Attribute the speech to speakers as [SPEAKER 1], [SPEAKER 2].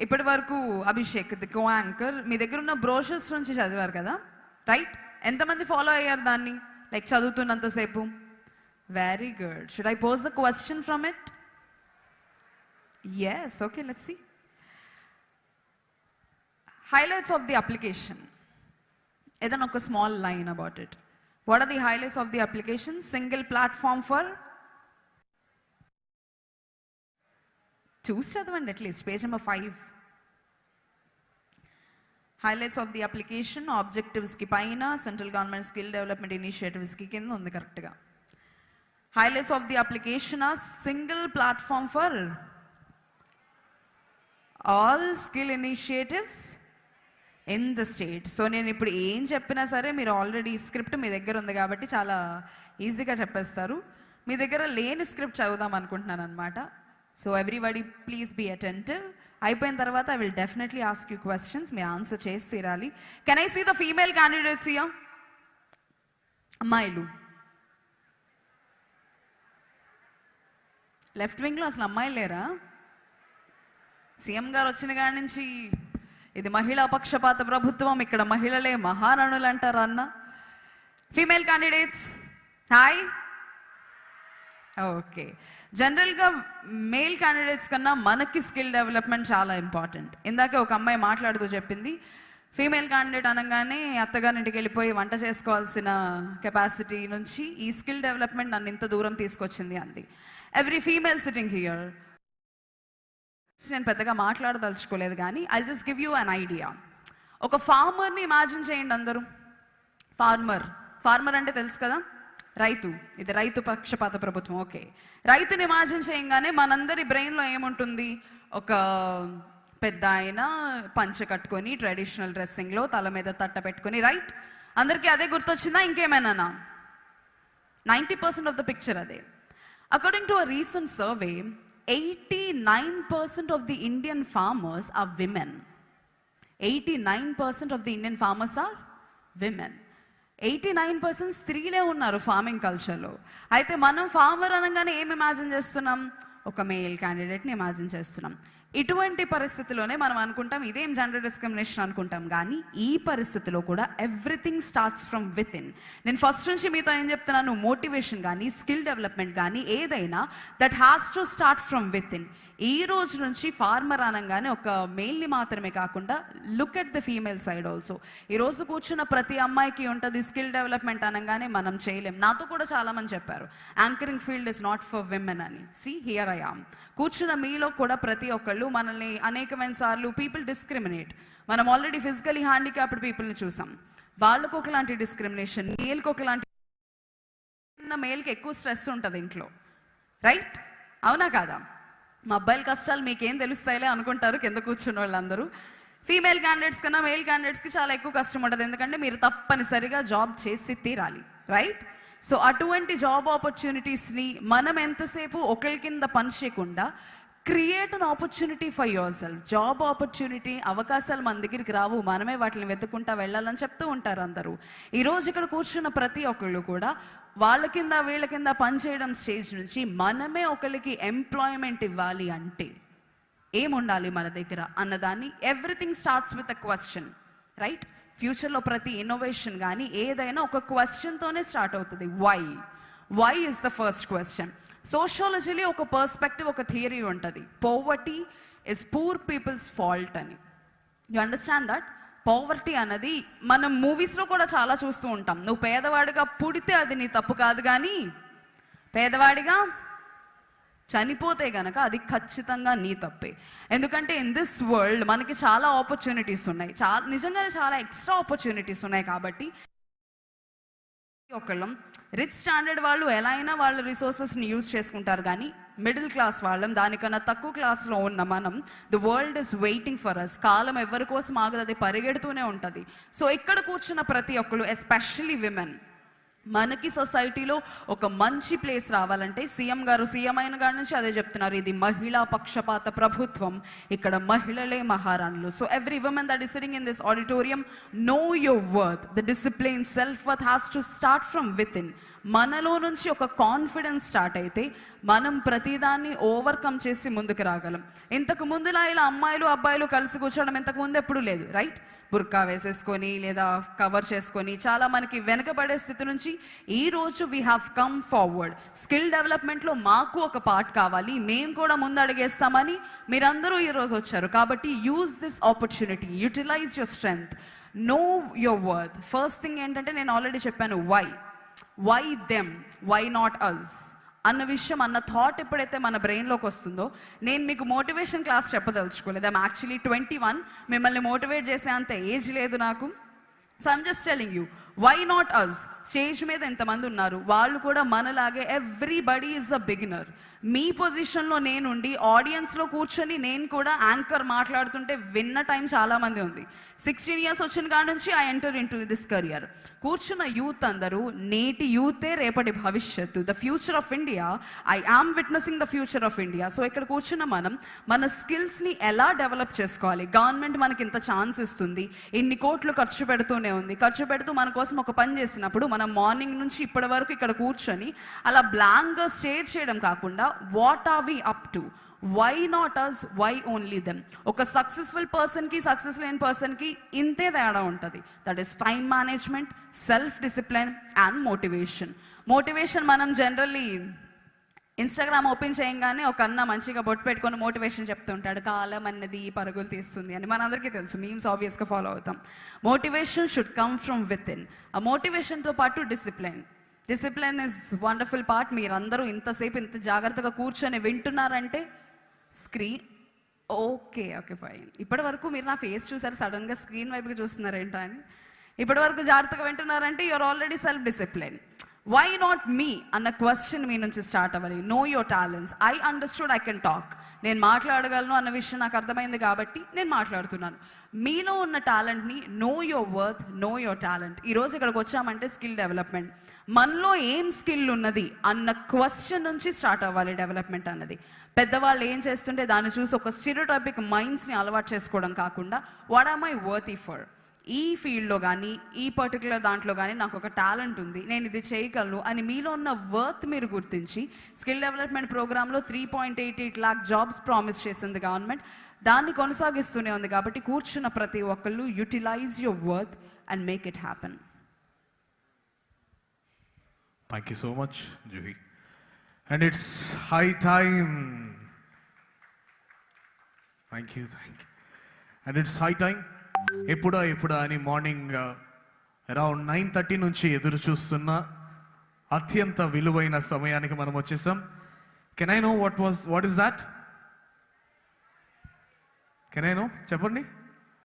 [SPEAKER 1] ఇప్పటి వరకు Abhishek the co anchor మీ దగ్గర ఉన్న బ్రోషర్స్ నుంచి చదివారు కదా, రైట్? ఎంతమంది ఫాలో అయ్యారు దాన్ని, లైక్ చదువుతున్నంతసేపు? Very good. Should I pose the question from it? Yes, okay, let's see. Highlights of the application. ఏదైనా ఒక small line about it. What are the highlights of the application? Single platform for, చూసి చదవండి at least, page number 5. Highlights of the application ఆబ్జెక్టివ్స్కి పైన, central government skill development ఇనిషియేటివ్స్కి కింద ఉంది కరెక్ట్గా. Highlights of the application are single platform for all skill initiatives in the state. So నేను ఇప్పుడు ఏం చెప్పినా సరే మీరు ఆల్రెడీ స్క్రిప్ట్ మీ దగ్గర ఉంది కాబట్టి చాలా ఈజీగా చెప్పేస్తారు. మీ దగ్గర లేని స్క్రిప్ట్ చదువుదాం అనుకుంటున్నాను అనమాట. So everybody please be attentive. అయిపోయిన తర్వాత I will definitely ask you questions, మీరు ఆన్సర్ చేసి తీరాలి. Can I see the female candidates here? అమ్మాయిలు లెఫ్ట్ వింగ్లో అసలు అమ్మాయిలు లేరా? సీఎం గారు వచ్చిన కాడి నుంచి ఇది మహిళా పక్షపాత ప్రభుత్వం, ఇక్కడ మహిళలే మహారాణులు అంటారా అన్న? Female candidates hi. ఓకే, జనరల్గా మేల్ క్యాండిడేట్స్ కన్నా మనకి స్కిల్ డెవలప్మెంట్ చాలా ఇంపార్టెంట్. ఇందాకే ఒక అమ్మాయి మాట్లాడుతూ చెప్పింది, ఫీమేల్ క్యాండిడేట్ అనగానే అత్తగారింటికి వెళ్ళిపోయి వంట చేసుకోవాల్సిన కెపాసిటీ నుంచి ఈ స్కిల్ డెవలప్మెంట్ నన్ను ఇంత దూరం తీసుకొచ్చింది అంది. ఎవ్రీ ఫీమేల్ సిట్టింగ్ హియర్, నేను పెద్దగా మాట్లాడదలుచుకోలేదు కానీ I just give you an idea. ఒక ఫార్మర్ని ఇమాజిన్ చేయండి అందరూ. ఫార్మర్ అంటే తెలుసు కదా, రైతు. ఇది రైతు పక్షపాత ప్రభుత్వం. ఓకే, రైతుని ఇమాజిన్ చేయగానే మనందరి బ్రెయిన్లో ఏముంటుంది? ఒక పెద్ద ఆయన పంచె కట్టుకొని ట్రెడిషనల్ డ్రెస్సింగ్లో తల మీద తట్ట పెట్టుకొని, రైట్? అందరికీ అదే గుర్తొచ్చిందా? ఇంకేమైనా? 90% ఆఫ్ ద పిక్చర్ అదే. According to a recent survey, 89% of the Indian farmers are women. 89% of the Indian farmers are women. 89% స్త్రీలే ఉన్నారు ఫార్మింగ్ కల్చర్లో. అయితే మనం ఫార్మర్ అనగానే ఏం ఇమాజిన్ చేస్తున్నాం? ఒక మేల్ క్యాండిడేట్ని ఇమాజిన్ చేస్తున్నాం. ఇటువంటి పరిస్థితిలోనే మనం అనుకుంటాం ఇదేం జెండర్ డిస్క్రిమినేషన్ అనుకుంటాం, కానీ ఈ పరిస్థితిలో కూడా everything starts from with in. నేను ఫస్ట్ నుంచి మీతో ఏం చెప్తున్నాను, మోటివేషన్ కానీ స్కిల్ డెవలప్మెంట్ కానీ ఏదైనా that has to start from with in. ఈ రోజు నుంచి ఫార్మర్ అనగానే ఒక మెయిల్ని మాత్రమే కాకుండా look at the female side also. ఈరోజు కూర్చున్న ప్రతి అమ్మాయికి ఉంటుంది స్కిల్ డెవలప్మెంట్ అనగానే మనం చేయలేం. నాతో కూడా చాలామంది చెప్పారు anchoring field is not for women అని. See here I am. కూర్చున్న మీలో కూడా ప్రతి ఒక్కళ్ళు మనల్ని అనేకమైన సార్లు పీపుల్ డిస్క్రిమినేట్. మనం ఆల్రెడీ ఫిజికలీ హ్యాండిక్యాప్డ్ పీపుల్ని చూసాం, వాళ్ళకు ఒకలాంటి డిస్క్రిమినేషన్, మేల్కి ఒకలాంటి. మేల్కి ఎక్కువ స్ట్రెస్ ఉంటుంది ఇంట్లో, రైట్? అవునా కాదా? మా అబ్బాయిల కష్టాలు మీకేం తెలుస్తాయిలే అనుకుంటారు కింద కూర్చున్న వాళ్ళందరూ. ఫీమేల్ క్యాండిడేట్స్ కన్నా మేల్ క్యాండిడేట్స్కి చాలా ఎక్కువ కష్టం ఉంటుంది, ఎందుకంటే మీరు తప్పనిసరిగా జాబ్ చేసి తీరాలి, రైట్? సో అటువంటి జాబ్ ఆపర్చునిటీస్ని మనం ఎంతసేపు ఒకరి కింద పని చేయకుండా create an opportunity for your self. Job opportunity అవకాశాలు మన దగ్గరికి రావు, మనమే వాటిని వెతుక్కుంటా వెళ్ళాలని చెప్తూ ఉంటారు అందరూ. ఈరోజు ఇక్కడ కూర్చున్న ప్రతి ఒక్కళ్ళు కూడా వాళ్ళ కింద వీళ్ళ కింద పనిచేయడం స్టేజ్ నుంచి మనమే ఒకరికి ఎంప్లాయ్మెంట్ ఇవ్వాలి అంటే ఏముండాలి మన దగ్గర అన్నదాన్ని, everything starts with a question, right? ఫ్యూచర్లో ప్రతి ఇన్నోవేషన్ కానీ ఏదైనా ఒక క్వశ్చన్తోనే స్టార్ట్ అవుతుంది. Why is the first question. సోషియాలజీలో ఒక పర్స్పెక్టివ్, ఒక థియరీ ఉంటుంది, poverty is poor people's fault అని. You understand that? పోవర్టీ అన్నది మనం మూవీస్లో కూడా చాలా చూస్తూ ఉంటాం. నువ్వు పేదవాడిగా పుడితే అది నీ తప్పు కాదు, కానీ పేదవాడిగా చనిపోతే గనక అది ఖచ్చితంగా నీ తప్పే. ఎందుకంటే ఇన్ దిస్ వరల్డ్ మనకి చాలా ఆపర్చునిటీస్ ఉన్నాయి, నిజంగానే చాలా ఎక్స్ట్రా ఆపర్చునిటీస్ ఉన్నాయి. కాబట్టి ఒకళ్ళం రిచ్ స్టాండర్డ్ వాళ్ళు ఎలా అయినా వాళ్ళ రిసోర్సెస్ని యూజ్ చేసుకుంటారు, కానీ మిడిల్ క్లాస్ వాళ్ళం, దానికన్నా తక్కువ క్లాస్లో ఉన్న మనం, the world is waiting for us. కాలం ఎవరి కోసం ఆగదు, అది పరిగెడుతూనే ఉంటుంది. సో ఇక్కడ కూర్చున్న ప్రతి ఒక్కరు, ఎస్పెషల్లీ విమెన్, మనకి సొసైటీలో ఒక మంచి ప్లేస్ రావాలంటే సీఎం గారు సీఎం అయిన కాడి నుంచి అదే చెప్తున్నారు, ఇది మహిళా పక్షపాత ప్రభుత్వం, ఇక్కడ మహిళలే మహారాణులు. So every woman that is sitting in this auditorium, know your worth. The discipline, self worth has to start from with in. మనలో నుంచి ఒక కాన్ఫిడెన్స్ స్టార్ట్ అయితే మనం ప్రతిదాన్ని ఓవర్కమ్ చేసి ముందుకు రాగలం. ఇంతకు ముందులా ఇలా అమ్మాయిలు అబ్బాయిలు కలిసి కూర్చోవడం ఇంతకు ముందు ఎప్పుడు లేదు, రైట్? బుర్కా వేసేసుకొని లేదా కవర్ చేసుకొని చాలా మనకి వెనకబడే స్థితి నుంచి ఈరోజు we have come forward. Skill డెవలప్మెంట్లో మాకు ఒక పార్ట్ కావాలి, మేము కూడా ముందు అడిగేస్తామని మీరందరూ ఈరోజు వచ్చారు. కాబట్టి use this opportunity, utilize your strength, know your worth. First thing ఏంటంటే నేను ఆల్రెడీ చెప్పాను, why them, why not us అన్న విషయం, అన్న థాట్ ఎప్పుడైతే మన బ్రెయిన్లోకి వస్తుందో, నేను మీకు మోటివేషన్ క్లాస్ చెప్పదలుచుకోలేదు. ఐమ్ యాక్చువల్లీ 21, మిమ్మల్ని మోటివేట్ చేసే అంత ఏజ్ లేదు నాకు. So I'm just telling you, why not us. Stage మీద ఎంతమంది ఉన్నారు, వాళ్ళు కూడా మనలాగే ఎవ్రీబడి ఈజ్ అ బిగినర్. మీ పొజిషన్లో నేనుండి ఆడియన్స్లో కూర్చొని నేను కూడా యాంకర్ మాట్లాడుతుంటే విన్న టైం చాలామంది ఉంది. 16 years వచ్చిన కాడ నుంచి I enter in to this career. కూర్చున్న యూత్ అందరూ నేటి యూతే రేపటి భవిష్యత్తు, the future of India. I am witnessing the future of India. So ఇక్కడ కూర్చున్న మనం మన స్కిల్స్ని ఎలా డెవలప్ చేసుకోవాలి. గవర్నమెంట్ మనకి ఇంత ఛాన్స్ ఇస్తుంది, ఇన్ని కోట్లు ఖర్చు పెడుతూనే ఉంది. ఖర్చు పెడుతూ మన కోసం ఒక పని చేసినప్పుడు మనం మార్నింగ్ నుంచి ఇప్పటి వరకు ఇక్కడ కూర్చొని అలా బ్లాంక్గా స్టేర్ చేయడం కాకుండా what are we up to, why not us, why only them. ఒక సక్సెస్ఫుల్ పర్సన్కి సక్సెస్ లేని పర్సన్కి ఇంతే తేడా ఉంటుంది. That is time management, self discipline and motivation. Motivation మనం జనరల్లీ ఇన్స్టాగ్రామ్ ఓపెన్ చేయగానే ఒక అన్న మంచిగా బొట్టు పెట్టుకొని మోటివేషన్ చెప్తుంటాడు, కాలం అన్నది పరుగులు తీస్తుంది అని. మనందరికీ తెలుసు, మీమ్స్ ఆబ్వియస్గా ఫాలో అవుతాం. Motivation should come from with in. ఆ మోటివేషన్తో పాటు డిసిప్లిన్ ఇస్ వండర్ఫుల్ పార్ట్. మీరందరూ ఇంతసేపు ఇంత జాగ్రత్తగా కూర్చొని వింటున్నారంటే స్క్రీన్ ఓకే ఫైన్. ఇప్పటి వరకు మీరు నా ఫేస్ చూసారు, సడన్గా స్క్రీన్ వైపుగా చూస్తున్నారేంటా అని. ఇప్పటి వరకు జాగ్రత్తగా వింటున్నారంటే you're already self discipline. Why not me అన్న క్వశ్చన్ మీ నుంచి స్టార్ట్ అవ్వాలి. Know your talents. I understood I can talk. నేను మాట్లాడగలను అన్న విషయం నాకు అర్థమైంది కాబట్టి నేను మాట్లాడుతున్నాను. మీలో ఉన్న టాలెంట్ని know your worth, know your talent. ఈరోజు ఇక్కడికి వచ్చామంటే స్కిల్ డెవలప్మెంట్. మనలో ఏం స్కిల్ ఉన్నది అన్న క్వశ్చన్ నుంచి స్టార్ట్ అవ్వాలి డెవలప్మెంట్ అన్నది. పెద్దవాళ్ళు ఏం చేస్తుంటే దాన్ని చూసి ఒక స్టీరియోటైపిక్ మైండ్స్ని అలవాటు చేసుకోవడం కాకుండా, what am I worthy for, ఈ ఫీల్డ్లో కానీ ఈ పర్టికులర్ దాంట్లో కానీ నాకు ఒక టాలెంట్ ఉంది, నేను ఇది చేయగలను అని మీలో ఉన్న వర్త్ మీరు గుర్తించి, స్కిల్ డెవలప్మెంట్ ప్రోగ్రాంలో 3.88 lakh జాబ్స్ ప్రామిస్ చేసింది గవర్నమెంట్. దాన్ని కొనసాగిస్తూనే ఉంది. కాబట్టి కూర్చున్న ప్రతి ఒక్కళ్ళు utilise your worth and make it happen.
[SPEAKER 2] Thank you so much, Juhi. And it's high time. Thank you. And it's high time. ఎప్పుడా అని మార్నింగ్ అరౌండ్ 9:30 నుంచి ఎదురు చూస్తున్న అత్యంత విలువైన సమయానికి మనం వచ్చేసాం. Can I know what is that? Can I know? చెప్పండి.